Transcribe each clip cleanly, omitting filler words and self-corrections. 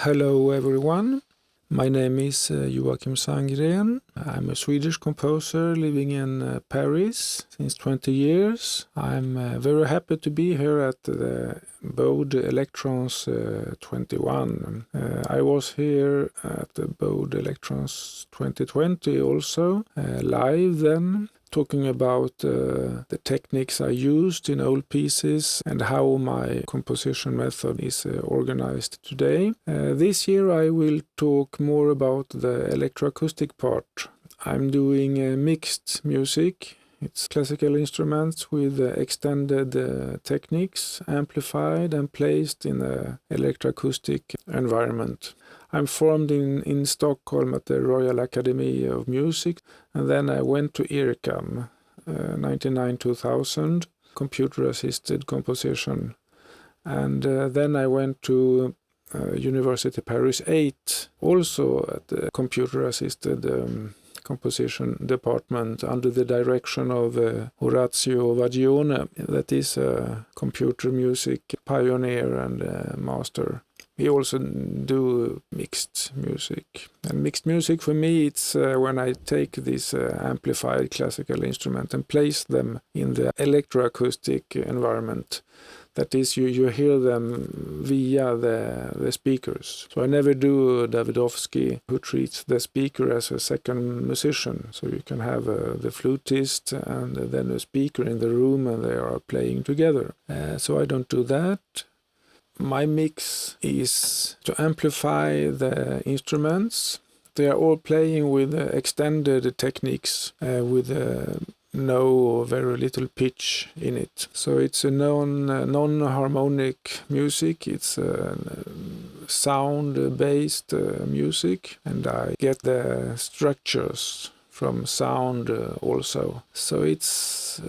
Hello everyone, my name is Joakim Sandgren. I'm a Swedish composer living in Paris since 20 years. I'm very happy to be here at the Bowed Electrons 21. I was here at the Bowed Electrons 2020 also, live then, talking about the techniques I used in old pieces and how my composition method is organized today. This year I will talk more about the electroacoustic part. I'm doing mixed music. It's classical instruments with extended techniques, amplified and placed in an electroacoustic environment. I'm formed in Stockholm at the Royal Academy of Music, and then I went to IRCAM, 99-2000, computer-assisted composition. And then I went to University Paris 8, also at the computer-assisted composition department under the direction of Orazio Vagione, that is a computer music pioneer and master. We also do mixed music. And mixed music for me, it's when I take this amplified classical instrument and place them in the electroacoustic environment. That is, you hear them via the speakers. So I never do Davidovsky, who treats the speaker as a second musician. So you can have the flutist and then a speaker in the room and they are playing together. So I don't do that. My mix is to amplify the instruments. They are all playing with extended techniques with no or very little pitch in it. So it's a non-harmonic music. It's sound-based music, and I get the structures from sound also. So it's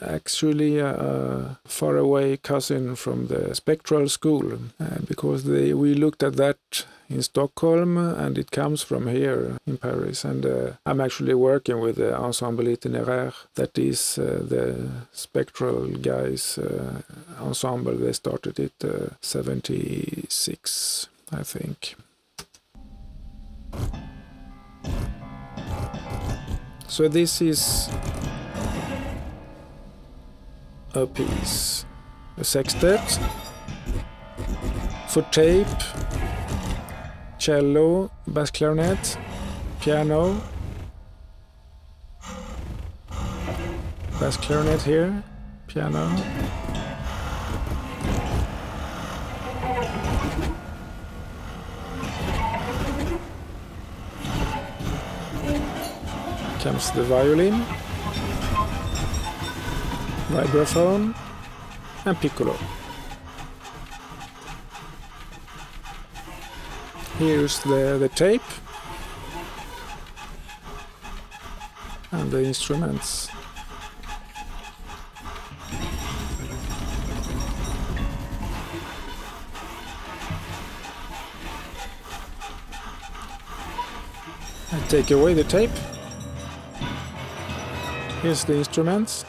actually a faraway cousin from the spectral school, because we looked at that in Stockholm and it comes from here in Paris. And I'm actually working with the Ensemble Itinéraire, that is the spectral guys ensemble. They started it 76, I think. So this is a piece, a sextet for tape, cello, bass clarinet, piano, bass clarinet here, piano, comes the violin, vibraphone and piccolo. Here's the tape and the instruments. I take away the tape. Here's the instruments.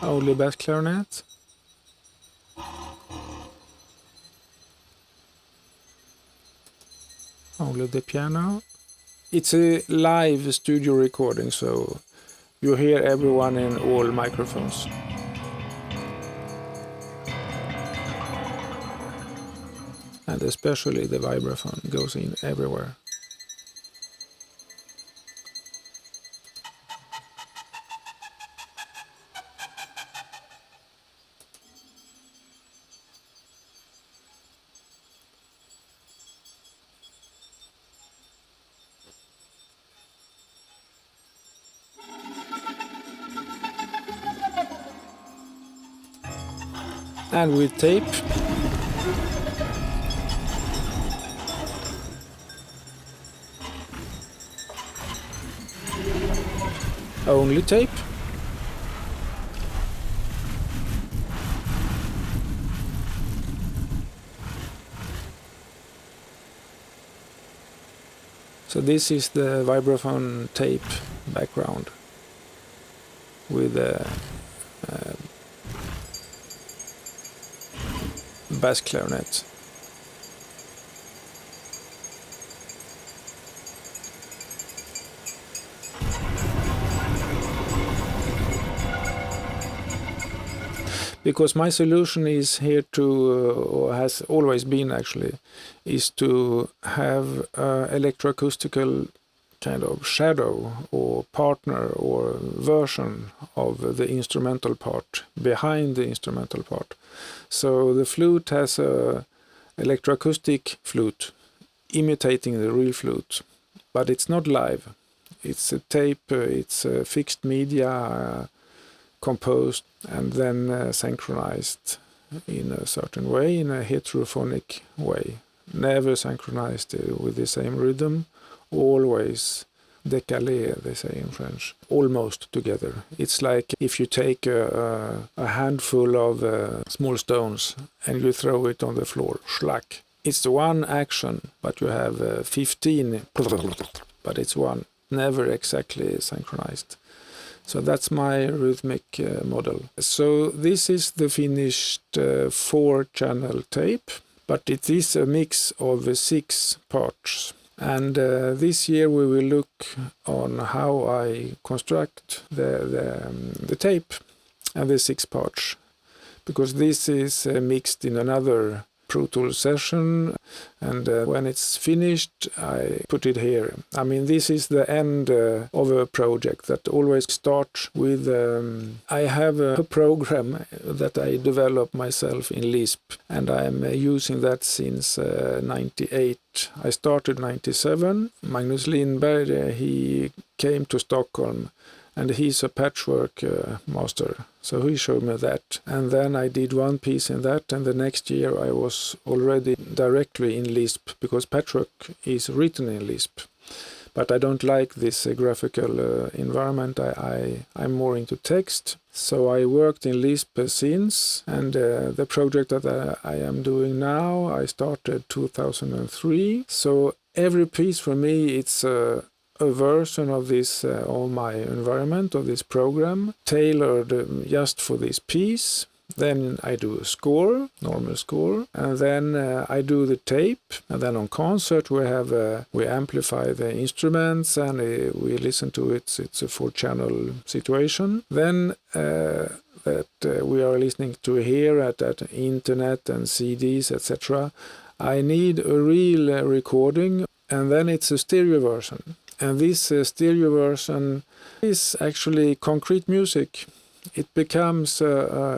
Only bass clarinet. Only the piano. It's a live studio recording, so you hear everyone in all microphones. And especially the vibraphone goes in everywhere. And with tape, only tape, So this is the vibraphone tape background with a bass clarinet. Because my solution is here to, or has always been actually, is to have electroacoustical kind of shadow or partner or version of the instrumental part behind the instrumental part. So the flute has a electroacoustic flute imitating the real flute, but it's not live. It's a tape, it's a fixed media composed and then synchronized in a certain way, in a heterophonic way. Never synchronized with the same rhythm, always décalé, they say in French, almost together. It's like if you take a handful of small stones and you throw it on the floor, schlack. It's one action, but you have 15, but it's one, never exactly synchronized. So that's my rhythmic model. So this is the finished 4-channel tape, but it is a mix of 6 parts. And this year we will look on how I construct the tape and the 6 parts, because this is mixed in another Pro Tools session, and when it's finished I put it here. I mean, this is the end of a project that always starts with I have a program that I developed myself in Lisp, and I'm using that since 98. I started 97. Magnus Lindberg, he came to Stockholm, and he's a patchwork master, so he showed me that. And then I did one piece in that, and the next year I was already directly in Lisp, because patchwork is written in Lisp. But I don't like this graphical environment. I'm more into text. So I worked in Lisp since, and the project that I am doing now, I started 2003. So every piece for me, it's a version of this, of my environment, of this program, tailored just for this piece. Then I do a score, normal score, and then I do the tape. And then on concert we amplify the instruments and we listen to it. It's a 4-channel situation. Then that we are listening to here at internet and CDs, etc. I need a real recording, and then it's a stereo version. And this stereo version is actually concrete music. It becomes an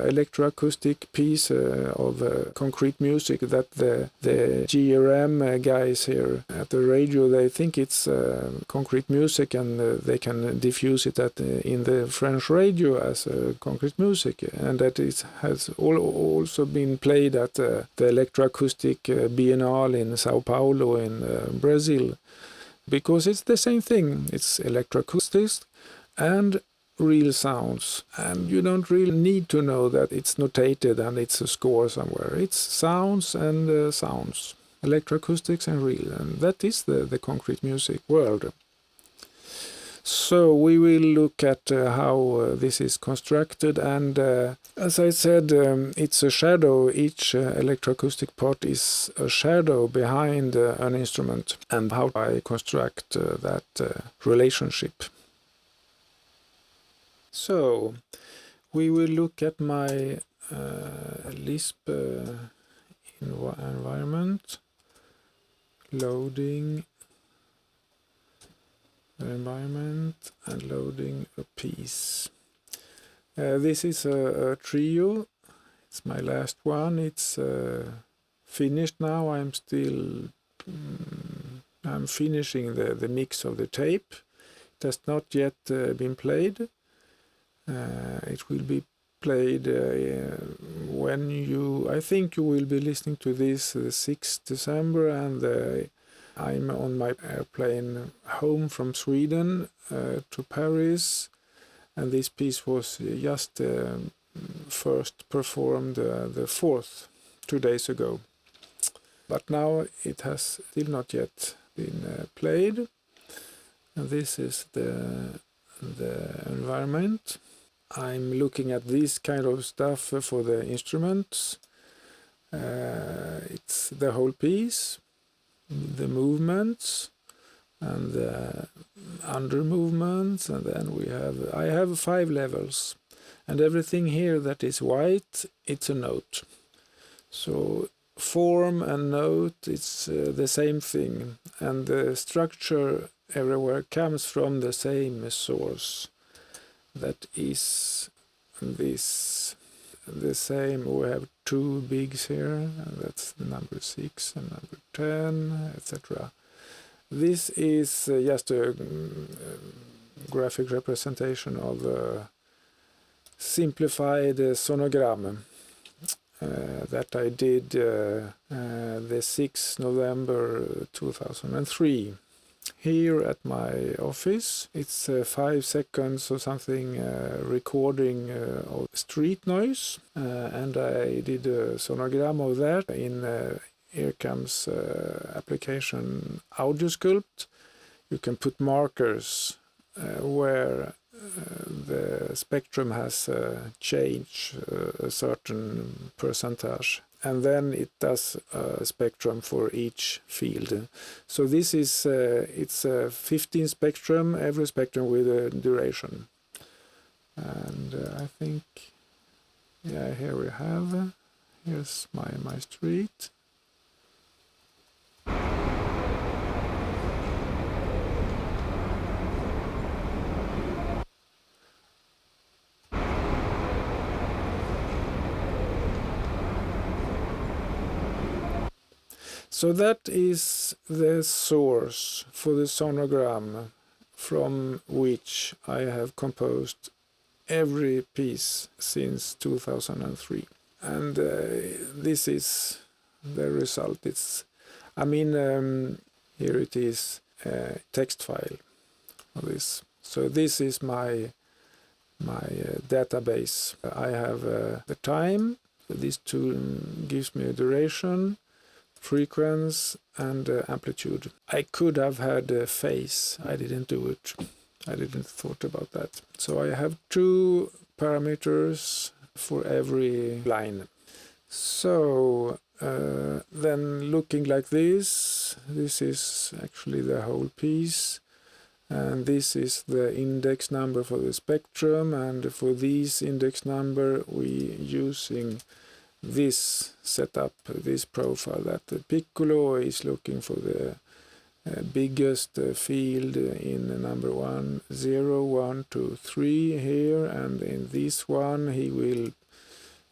electroacoustic piece of concrete music that the GRM guys here at the radio, they think it's concrete music, and they can diffuse it in the French radio as concrete music. And that it has also been played at the electroacoustic Biennale in Sao Paulo in Brazil. Because it's the same thing. It's electroacoustics and real sounds. And you don't really need to know that it's notated and it's a score somewhere. It's sounds and sounds. Electroacoustics and real. And that is the concrete music world. So we will look at how this is constructed, and as I said, it's a shadow. Each electroacoustic part is a shadow behind an instrument, and how I construct that relationship. So we will look at my Lisp environment, loading the environment and loading a piece. This is a trio. It's my last one. It's finished now. I'm finishing the mix of the tape. It has not yet been played. It will be played when I think you will be listening to this 6th December, and I'm on my airplane home from Sweden to Paris, and this piece was just first performed the 4th, 2 days ago. But now it has still not yet been played. And this is the environment. I'm looking at this kind of stuff for the instruments. It's the whole piece, the movements, and the under movements, and then I have 5 levels, and everything here that is white, it's a note. So form and note, it's the same thing, and the structure everywhere comes from the same source. That is this, the same. We have 2 bigs here, and that's number 6 and number 10, etc. This is just a graphic representation of a simplified sonogram that I did the 6th November 2003. Here at my office, it's 5 seconds or something recording of street noise, and I did a sonogram of that in here comes application AudioSculpt. You can put markers where the spectrum has changed a certain percentage, and then it does a spectrum for each field. So this is it's a 15 spectrum, every spectrum with a duration. And I think, yeah, here we have, here's my street. So that is the source for the sonogram from which I have composed every piece since 2003. And this is the result. It's, I mean, here it is, text file of this. So this is my database. I have the time. This tool gives me a duration, frequency, and amplitude. I could have had a phase. I didn't do it. I didn't thought about that. So I have 2 parameters for every line. So then looking like this is actually the whole piece. And this is the index number for the spectrum, and for this index number we using this setup, this profile, that the piccolo is looking for the biggest field in number 1, 0, 1, 2, 3 here, and in this one he will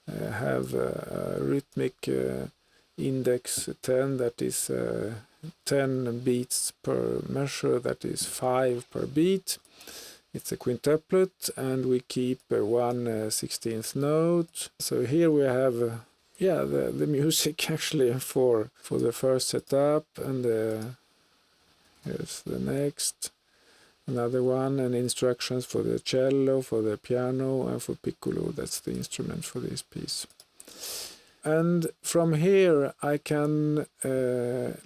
have a rhythmic index 10, that is 10 beats per measure, that is 5 per beat. It's a quintuplet, and we keep 1/16th note. So here we have the music actually for the first setup, and here's the next, another one, and instructions for the cello, for the piano, and for piccolo. That's the instrument for this piece. And from here I can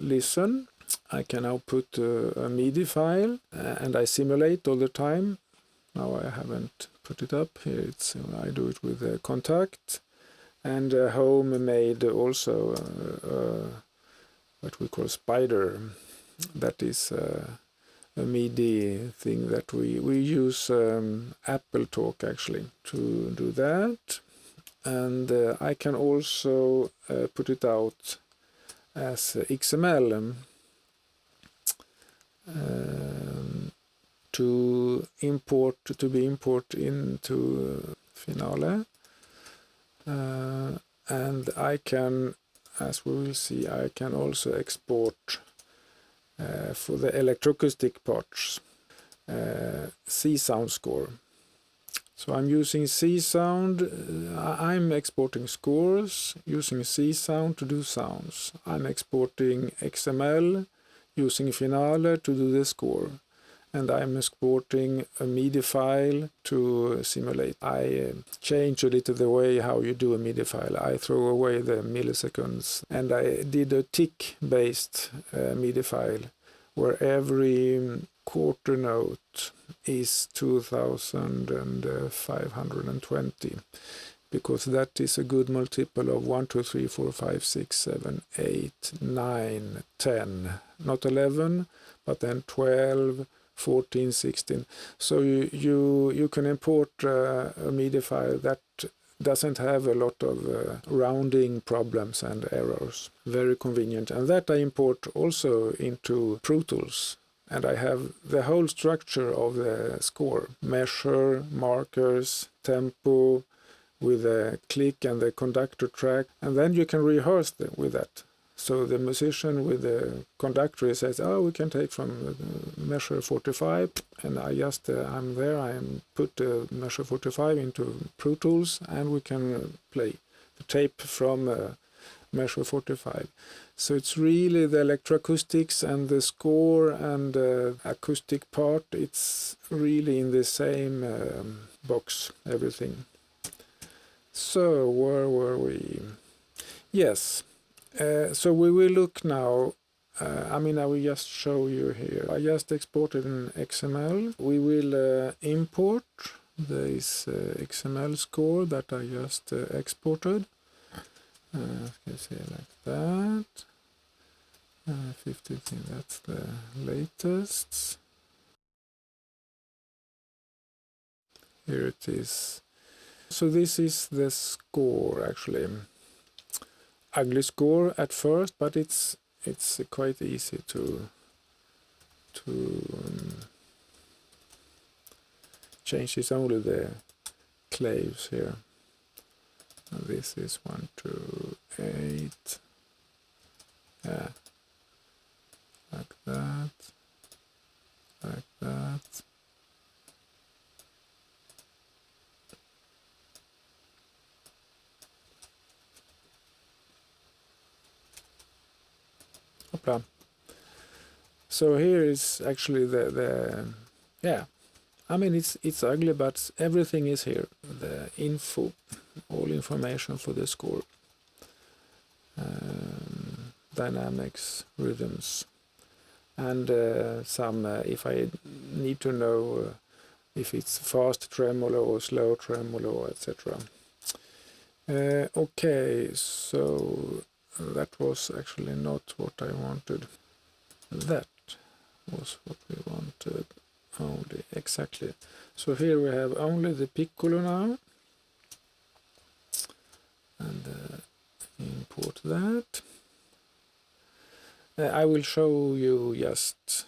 listen. I can now put a MIDI file, and I simulate all the time. Now I haven't put it up here. It's I do it with Contact, and Home made also what we call Spider. That is a MIDI thing that we use Apple Talk actually to do that. And I can also put it out as XML to be import into Finale, and I can, as we will see, I can also export for the electroacoustic parts C sound score. So I'm using C sound. I'm exporting scores using C sound to do sounds. I'm exporting XML using Finale to do the score, and I'm exporting a MIDI file to simulate. I change a little the way how you do a MIDI file. I throw away the milliseconds, and I did a tick-based MIDI file where every quarter note is 2520, because that is a good multiple of 1, 2, 3, 4, 5, 6, 7, 8, 9, 10. Not 11, but then 12, 14, 16. So you can import a MIDI file that doesn't have a lot of rounding problems and errors. Very convenient. And that I import also into Pro Tools. And I have the whole structure of the score. Measure, markers, tempo, with the click and the conductor track. And then you can rehearse with that. So the musician with the conductor says, oh, we can take from measure 45, and I just, I'm there, I put measure 45 into Pro Tools, and we can play the tape from measure 45. So it's really the electroacoustics and the score and the acoustic part, it's really in the same box, everything. So where were we? Yes. So we will look now, I will just show you here. I just exported an XML. We will import this XML score that I just exported. You can see like that. 15, that's the latest. Here it is. So this is the score actually. Ugly score at first, but it's quite easy to change. It's only the claves here. And this is 1, 2, 8. Yeah, like that, like that. Hopla. So here is actually the yeah. It's ugly, but everything is here. The info, all information for the score, dynamics, rhythms, and some if I need to know if it's fast tremolo or slow tremolo, etc. Okay, so that was actually not what I wanted. That was what we wanted. Only, exactly. So here we have only the piccolo now. And import that. I will show you just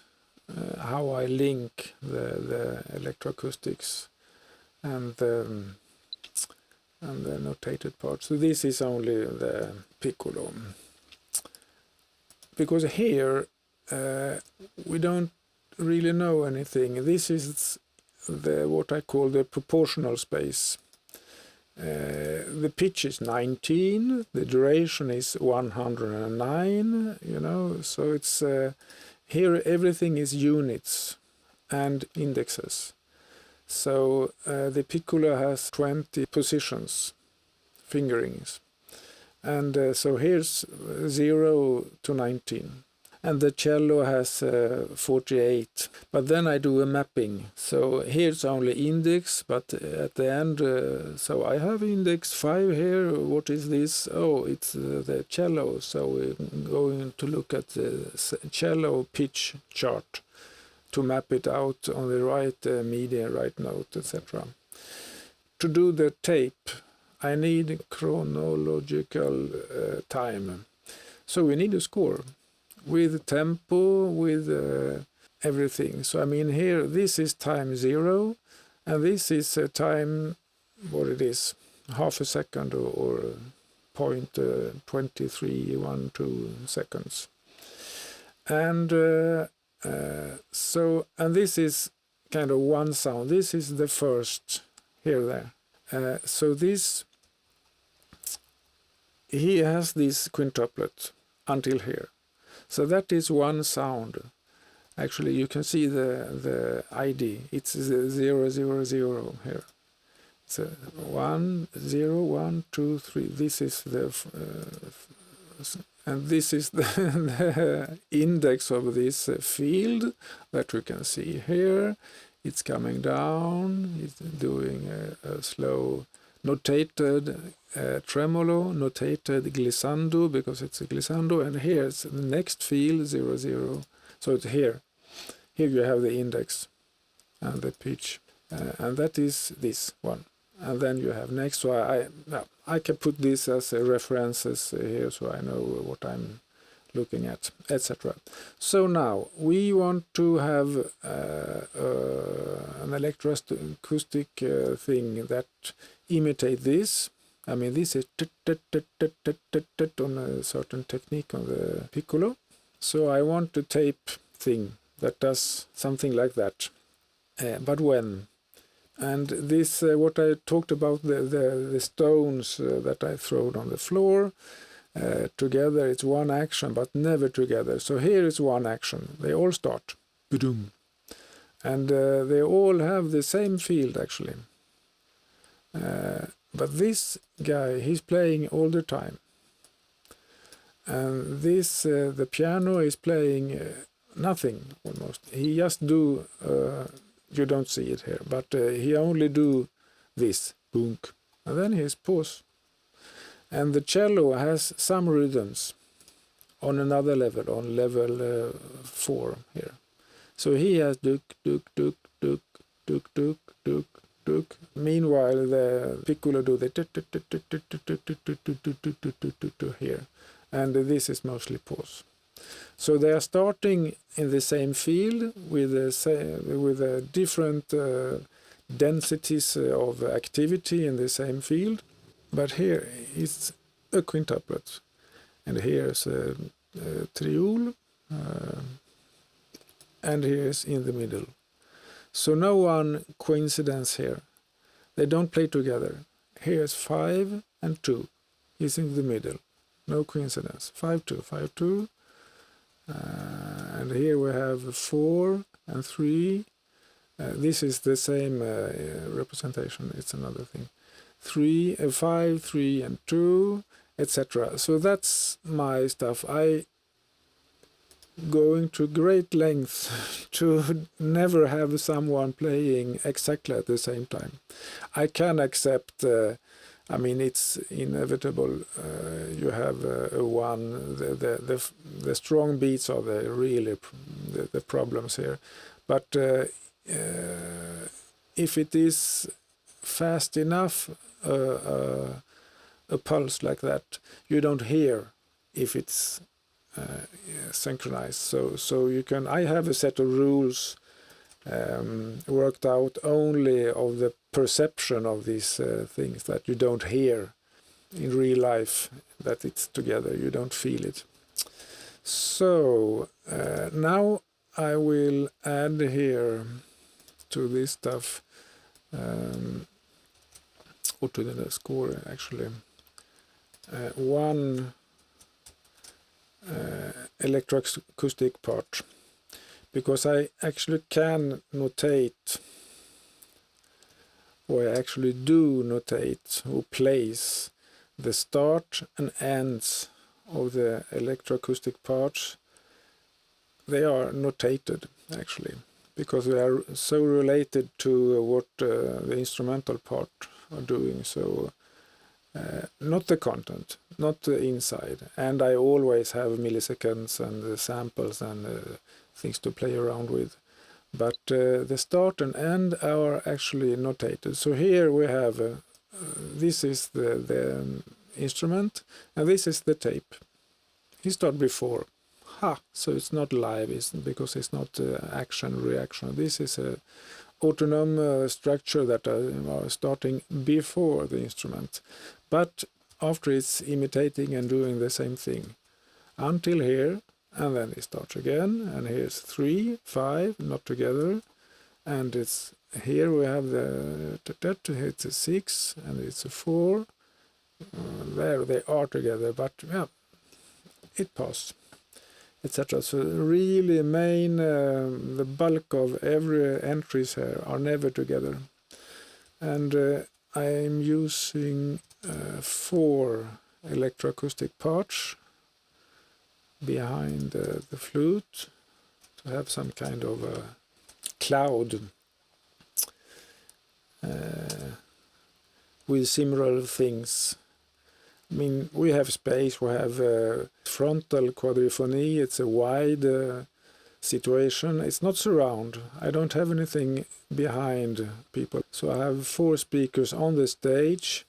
how I link the electroacoustics and the notated part. So this is only the piccolo. Because here we don't really know anything. This is what I call the proportional space. The pitch is 19, the duration is 109, so it's here everything is units and indexes. So the piccolo has 20 positions, fingerings, and so here's 0 to 19. And the cello has 48, but then I do a mapping. So here's only index, but at the end, so I have index 5 here. What is this? Oh, it's the cello. So we're going to look at the cello pitch chart to map it out on the right MIDI, right note, etc. To do the tape, I need chronological time. So we need a score. With tempo, with everything. So here, this is time 0, and this is time, what it is, half a second or 0.2312 seconds. And and this is kind of one sound. This is the first, here, there. So this, he has this quintuplet until here. So that is one sound. Actually, you can see the ID. It's 000 here. So 1 0 1 2 3. This is the And this is the index of this field that you can see here. It's coming down, it's doing a slow notated tremolo, notated glissando, because it's a glissando, and here's the next field, 0, 0. So it's here. Here you have the index and the pitch, and that is this one. And then you have next, so I can put this as references here so I know what I'm looking at, etc. So now we want to have an electroacoustic thing that imitate this. I mean, this is on a certain technique on the piccolo. So I want a tape thing that does something like that. But when? And this, what I talked about, the stones that I throw on the floor, together it's one action, but never together. So here is one action. They all start. Ba-doom. And they all have the same field, actually. But this guy, he's playing all the time. And this, the piano is playing nothing, almost. He just do... you don't see it here, but he only do this, boonk, and then he's pause. And the cello has some rhythms on another level, on level 4 here. So he has duk, duk, duk, duk, duk, duk, duk, duk. Meanwhile, the piccolo do the here, and this is mostly pause. So they are starting in the same field with different densities of activity in the same field, but here it's a quintuplet, and here's a triol, and here's in the middle. So no one coincidence here. They don't play together. Here's 5 and 2. He's in the middle. No coincidence. 5, 2, 5, 2. And here we have 4 and 3. This is the same representation. It's another thing. 5, 3, and 2, etc. So that's my stuff. I going to great lengths to never have someone playing exactly at the same time. I can accept. I mean, it's inevitable. You have the strong beats are the really the problems here. But if it is fast enough, a pulse like that, you don't hear if it's synchronized. So you can. I have a set of rules worked out only of the perception of these things that you don't hear in real life, that it's together, you don't feel it. So now I will add here to this stuff, or to the score actually, one electroacoustic part, because I actually can notate, or I actually do notate, or place the start and ends of the electroacoustic parts. They are notated actually, because they are so related to what the instrumental part are doing. So not the content, not the inside. And I always have milliseconds and samples and things to play around with. But the start and end are actually notated. So here we have, this is the instrument, and this is the tape. He started before. So it's not live, because it's not action, reaction. This is a autonomous structure that are starting before the instrument. But after it's imitating and doing the same thing. Until here, and then it starts again, and here's 3, 5, not together, and it's here we have the it's a 6, and it's a 4. There they are together, but yeah, it passed, etc. So really, the bulk of every entries here are never together, and I'm using 4 electroacoustic parts. behind the flute, to have some kind of a cloud with similar things. I mean, we have space, we have frontal quadrophony, it's a wide situation. It's not surround. I don't have anything behind people. So I have 4 speakers on the stage,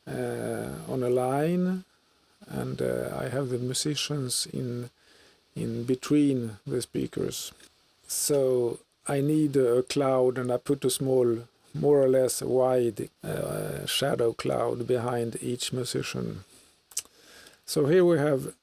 on a line, and I have the musicians in between the speakers. So I need a cloud, and I put a small, more or less wide shadow cloud behind each musician. So here we have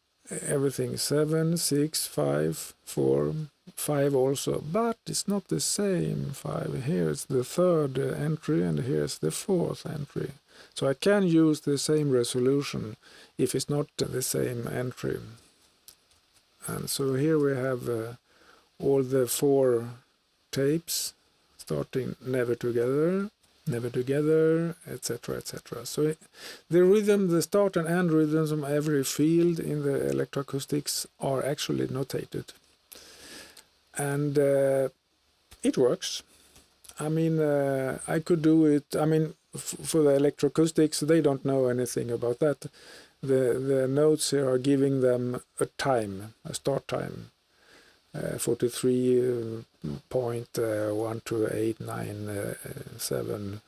everything 7, 6, 5, 4, 5 also, but it's not the same 5. Here's the 3rd entry and here's the 4th entry. So I can use the same resolution if it's not the same entry. And so here we have all the 4 tapes starting never together, etc., etc. So the rhythm, the start and end rhythms of every field in the electroacoustics are actually notated. And it works. I mean, I could do it. I mean, for the electroacoustics, they don't know anything about that. The notes here are giving them a time, a start time. 43.12897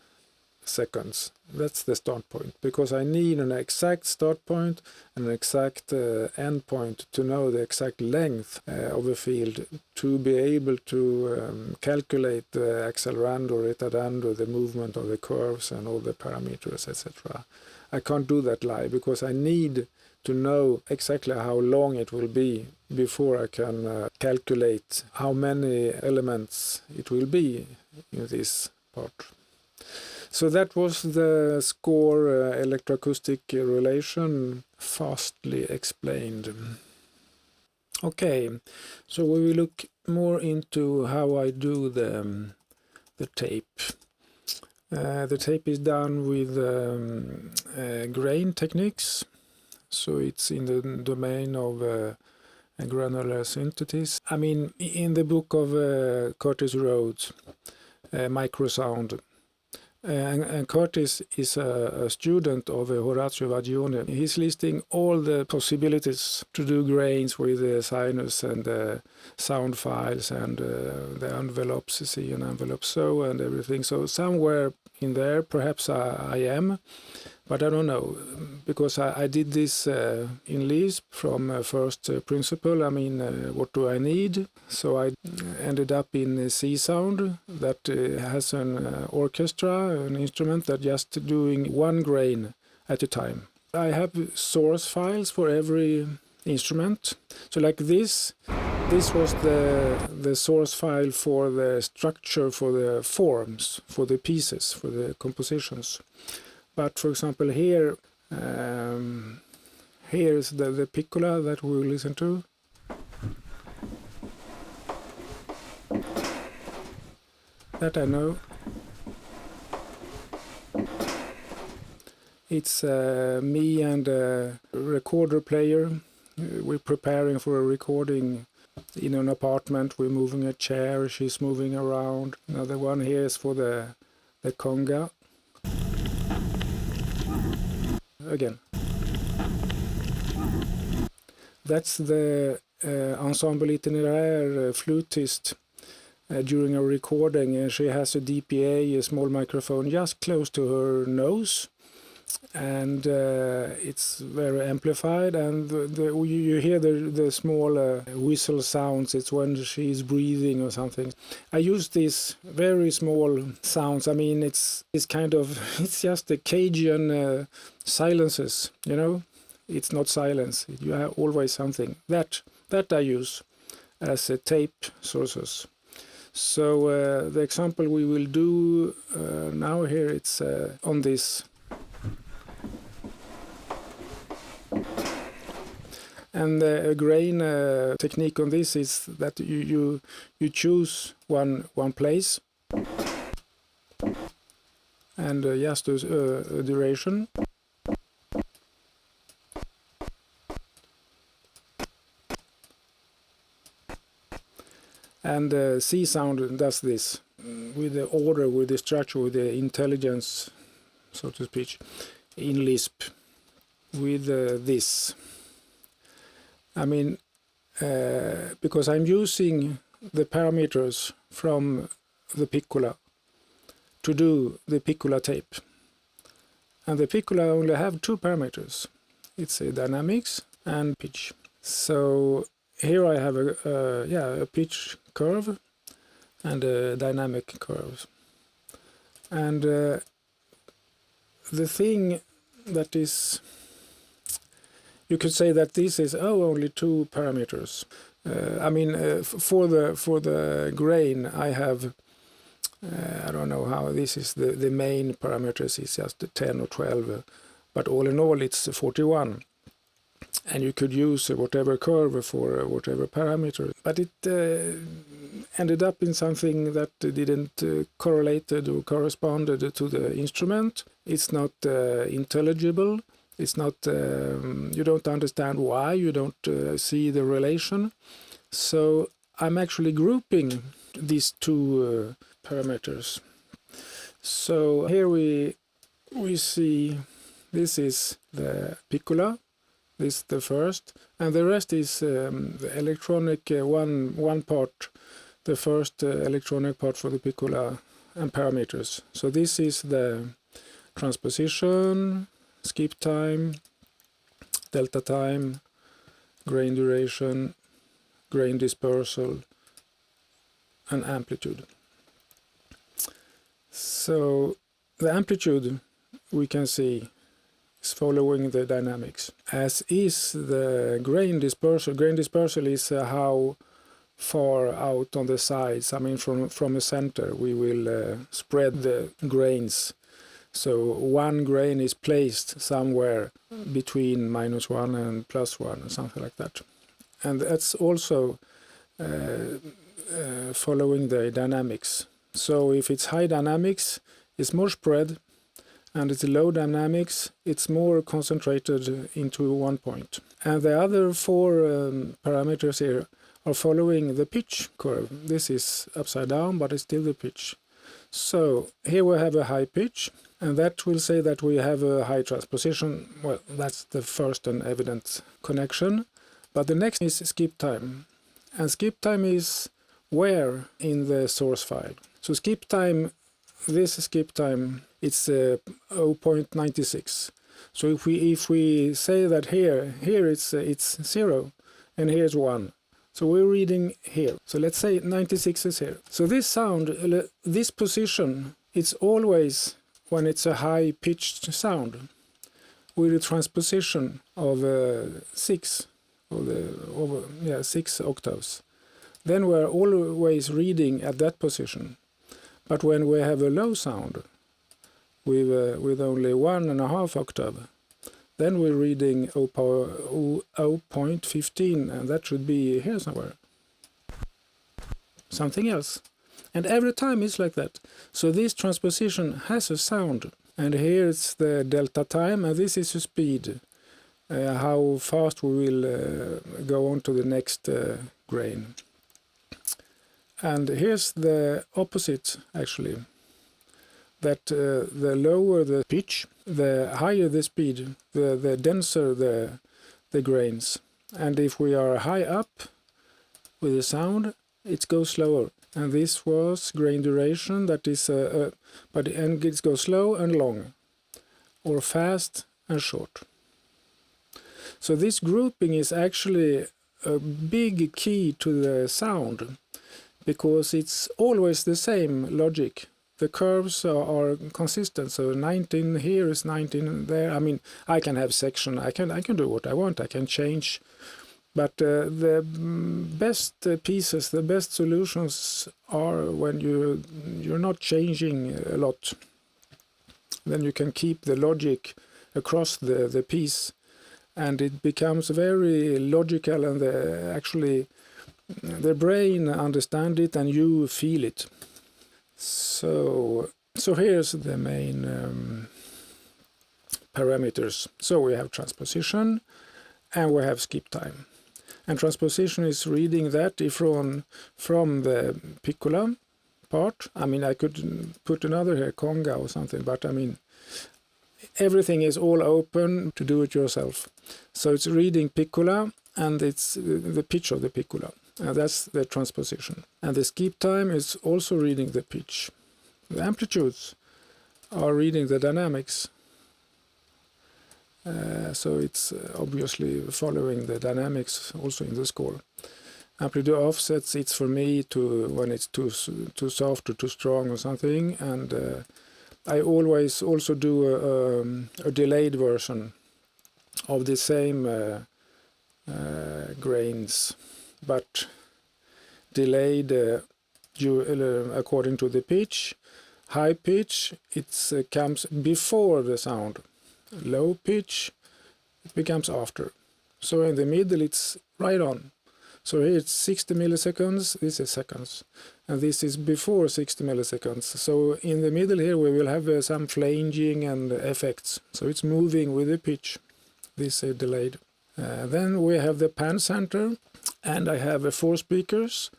seconds. That's the start point, because I need an exact start point and an exact end point to know the exact length of a field to be able to calculate the accelerando, retardando, the movement of the curves and all the parameters, etc. I can't do that live because I need to know exactly how long it will be before I can calculate how many elements it will be in this part. So that was the score electroacoustic relation fastly explained. Okay, so we will look more into how I do the tape. The tape is done with grain techniques. So it's in the domain of granular synthesis. I mean, in the book of Curtis Rhodes, Microsound, and Curtis is a student of Horacio Vagione. He's listing all the possibilities to do grains with the sinus and the sound files and the envelopes, C and envelope so and everything. So somewhere in there, perhaps I am. But I don't know, because I did this in Lisp from first principle. I mean, what do I need? So I ended up in C sound that has an orchestra, an instrument that just doing one grain at a time. I have source files for every instrument. So like this was the source file for the structure, for the forms, for the pieces, for the compositions. But for example here, here's the piccola that we will listen to. That I know. It's me and a recorder player. We're preparing for a recording in an apartment. We're moving a chair, she's moving around. Another one here is for the conga. Again. That's the ensemble itinéraire flutist during a recording. She has a DPA, a small microphone just close to her nose, and it's very amplified, and you hear the small whistle sounds. It's when she's breathing or something. I use these very small sounds. I mean, it's kind of, it's just the Cajun silences, you know. It's not silence. You have always something. That I use as a tape sources. So the example we will do now here, it's on this. And a grain technique on this is that you choose one place and just a duration. And C sound does this with the order, with the structure, with the intelligence, so to speak, in Lisp, with this. I mean, because I'm using the parameters from the Piccola to do the Piccola tape. And the Piccola only have two parameters. It's a dynamics and pitch. So here I have a pitch curve and a dynamic curve. And the thing that is, you could say that this is only two parameters. I mean, for the grain, I have I don't know how this is the main parameters is just 10 or 12, but all in all it's 41. And you could use whatever curve for whatever parameter. But it ended up in something that didn't correlate or corresponded to the instrument. It's not intelligible. It's not, you don't understand why, you don't see the relation. So I'm actually grouping these two parameters. So here we see this is the Piccola, this is the first, and the rest is the electronic one part, the first electronic part for the Piccola and parameters. So this is the transposition, skip time, delta time, grain duration, grain dispersal, and amplitude. So the amplitude we can see is following the dynamics, as is the grain dispersal. Grain dispersal is how far out on the sides, I mean from the center, we will spread the grains. So one grain is placed somewhere between -1 and +1 or something like that. And that's also following the dynamics. So if it's high dynamics, it's more spread, and it's low dynamics, it's more concentrated into one point. And the other four parameters here are following the pitch curve. This is upside down, but it's still the pitch. So here we have a high pitch, and that will say that we have a high transposition. Well, that's the first and evident connection. But the next is skip time. And skip time is where in the source file. So skip time, this skip time, it's 0.96. So if we say that here it's 0 and here's 1. So we're reading here. So let's say 96 is here. So this sound, this position, it's always when it's a high-pitched sound with a transposition of 6, over 6 octaves. Then we're always reading at that position. But when we have a low sound with only 1.5 octave, then we're reading 0.15, and that should be here somewhere. Something else. And every time it's like that. So this transposition has a sound. And here it's the delta time, and this is the speed. How fast we will go on to the next grain. And here's the opposite, actually. That the lower the pitch, the higher the speed, the denser the grains. And if we are high up with the sound, it goes slower. And this was grain duration, that is, but and it goes slow and long, or fast and short. So this grouping is actually a big key to the sound, because it's always the same logic. The curves are consistent, so 19 here is 19 there. I mean, I can have section, I can do what I want, I can change. But the best pieces, the best solutions are when you're not changing a lot. Then you can keep the logic across the piece, and it becomes very logical, and actually the brain understands it and you feel it. So here's the main parameters. So we have transposition and we have skip time. And transposition is reading that from the piccola part. I mean, I could put another here, conga or something, but I mean, everything is all open to do it yourself. So it's reading piccola, and it's the pitch of the piccola. That's the transposition. And the skip time is also reading the pitch. The amplitudes are reading the dynamics. So it's obviously following the dynamics also in the score. Amplitude offsets, it's for me to when it's too soft or too strong or something, and I always also do a delayed version of the same grains, but delayed according to the pitch. High pitch, it comes before the sound. Low pitch, it becomes after. So in the middle it's right on. So here it's 60 milliseconds, this is seconds, and this is before 60 milliseconds. So in the middle here we will have some flanging and effects. So it's moving with the pitch. This is delayed. Then we have the pan center, and I have 4 speakers,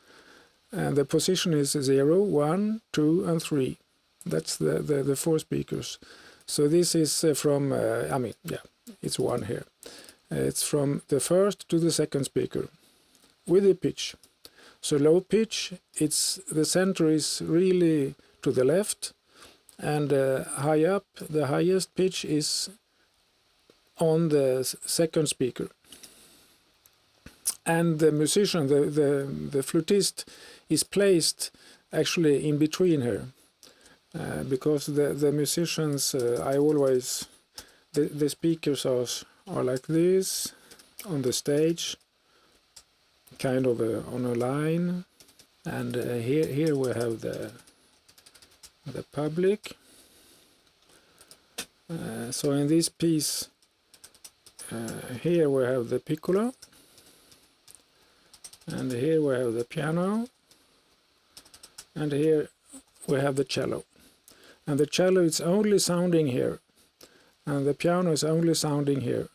and the position is 0, 1, 2, and 3. That's the 4 speakers. So this is from, I mean, yeah, it's 1 here. It's from the first to the second speaker with the pitch. So low pitch, it's the center is really to the left, and high up, the highest pitch is on the second speaker. And the musician, the flutist, is placed actually in between here. Because the musicians, I always, the speakers are like this on the stage, kind of on a line, and here we have the public. So in this piece, here we have the piccolo, and here we have the piano, and here we have the cello. And the cello is only sounding here, and the piano is only sounding here,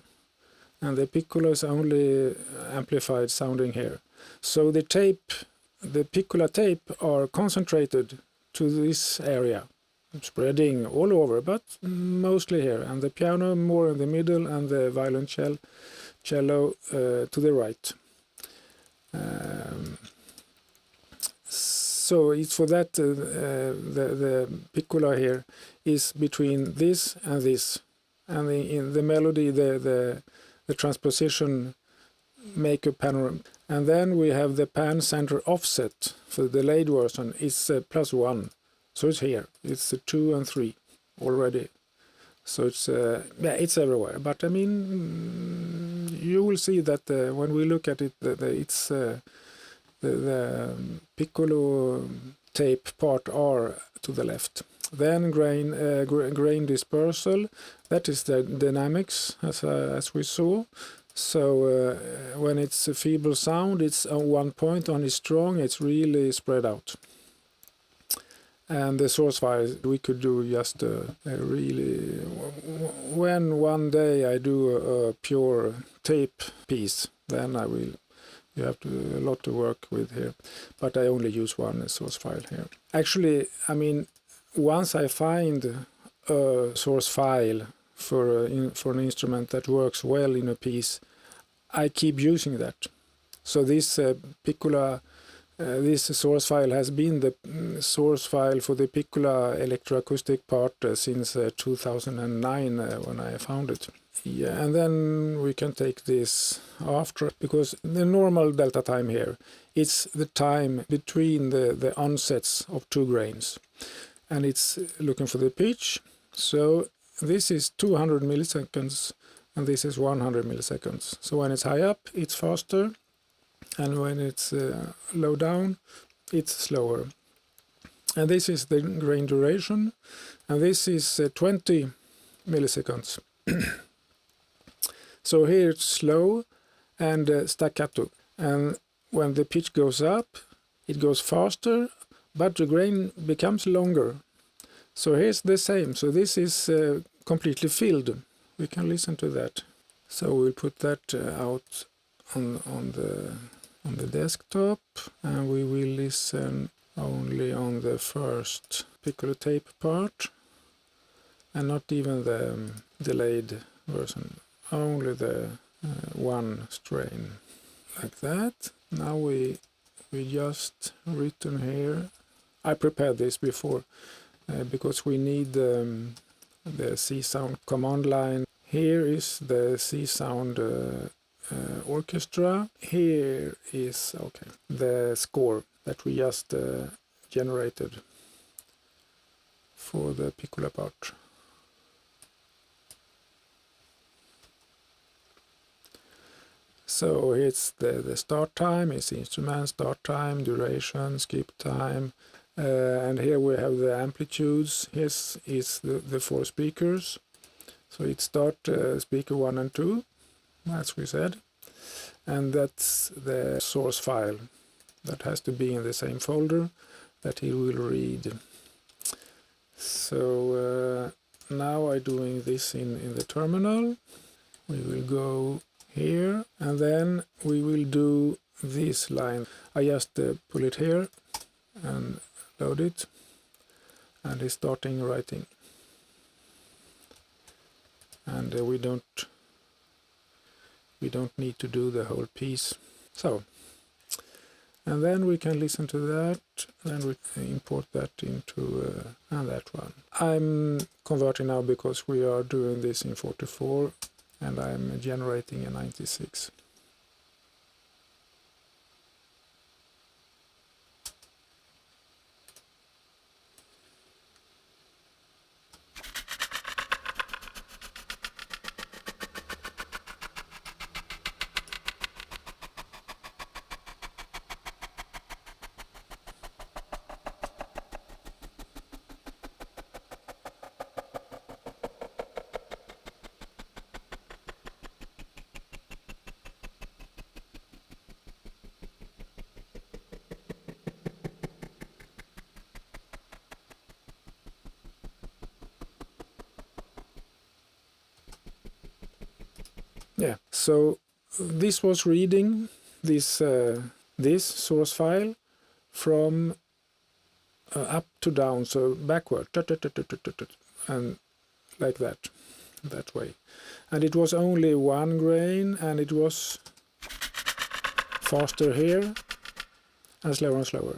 and the piccolo is only amplified sounding here. So the tape, the piccola tape, are concentrated to this area, spreading all over, but mostly here, and the piano more in the middle, and the violoncello to the right. So it's for that the piccola here is between this and this, and in the melody the transposition make a panorama. And then we have the pan center offset for the delayed version. It's +1, so it's here. It's 2 and 3 already. So it's yeah, it's everywhere. But I mean, you will see that when we look at it, it's the piccolo tape part are to the left. Then grain dispersal, that is the dynamics as we saw. So when it's a feeble sound, it's on one point. On it's strong, it's really spread out. And the source file we could do just really, when one day I do a pure tape piece, then I will. You have a lot to work with here, but I only use one source file here. Actually, I mean, once I find a source file for an instrument that works well in a piece, I keep using that. So this piccola, this source file has been the source file for the piccola electroacoustic part since 2009 when I found it. Yeah, and then we can take this after, because the normal delta time here, it's the time between the onsets of 2 grains, and it's looking for the pitch. So this is 200 milliseconds and this is 100 milliseconds. So when it's high up, it's faster, and when it's low down, it's slower. And this is the grain duration, and this is 20 milliseconds. So here it's slow and staccato, and when the pitch goes up, it goes faster, but the grain becomes longer. So here's the same. So this is completely filled. We can listen to that. So we'll put that out on the desktop, and we will listen only on the first piccolo tape part, and not even the delayed version, only the one strain, like that. Now we just written here. I prepared this before because we need the C sound command line. Here is the C sound orchestra. Here is the score that we just generated for the piccolo part. So it's the start time, it's instrument start time, duration, skip time, and here we have the amplitudes. Here is the four speakers. So it start speaker 1 and 2, as we said, and that's the source file that has to be in the same folder that he will read. So now I'm doing this in the terminal. We will go here, and then we will do this line. I just pull it here and load it, and it's starting writing. And we don't need to do the whole piece. So, and then we can listen to that, then we import that into and that one. I'm converting now because we are doing this in 44, and I'm generating a 96. Yeah, so this was reading this source file from up to down, so backward, and like that way. And it was only one grain, and it was faster here and slower.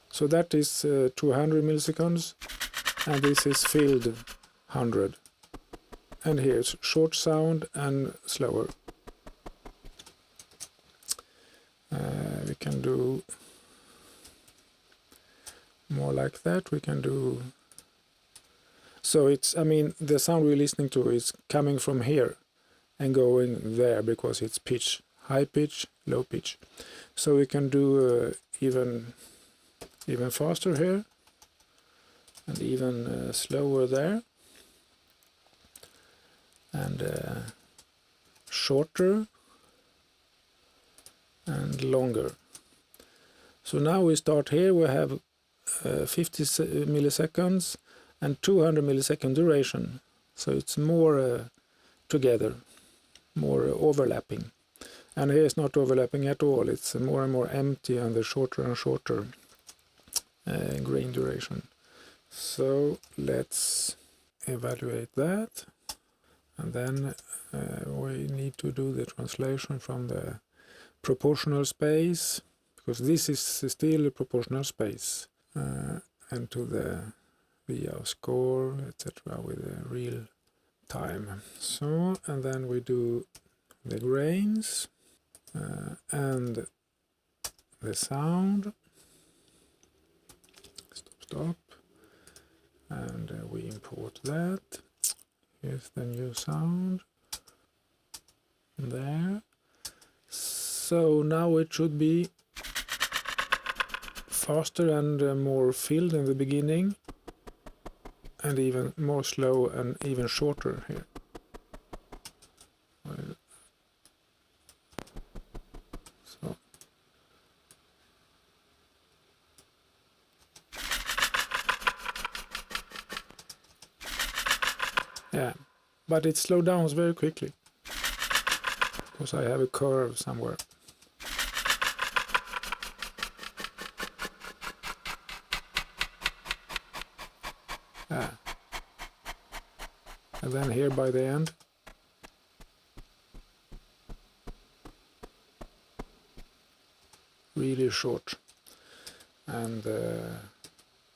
So that is 200 milliseconds, and this is filled 100. And here's short sound and slower. We can do more like that. We can do. So it's, I mean, the sound we're listening to is coming from here and going there because it's pitch, high pitch, low pitch. So we can do even faster here and even slower there. And shorter and longer. So now we start here. We have 50 milliseconds and 200 millisecond duration. So it's more together, more overlapping. And here it's not overlapping at all. It's more and more empty, and the shorter and shorter grain duration. So let's evaluate that. And then we need to do the translation from the proportional space, because this is still a proportional space, and to the VO score, etc. with the real time. So, and then we do the grains and the sound. Stop. And we import that. Here's the new sound there. So now it should be faster and more filled in the beginning, and even more slow and even shorter here. So. Yeah, but it slows down very quickly. because I have a curve somewhere. And then here by the end, really short and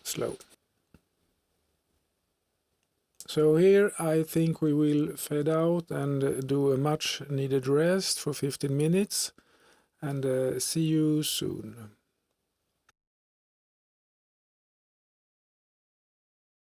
slow. So here I think we will fade out and do a much needed rest for 15 minutes, and see you soon.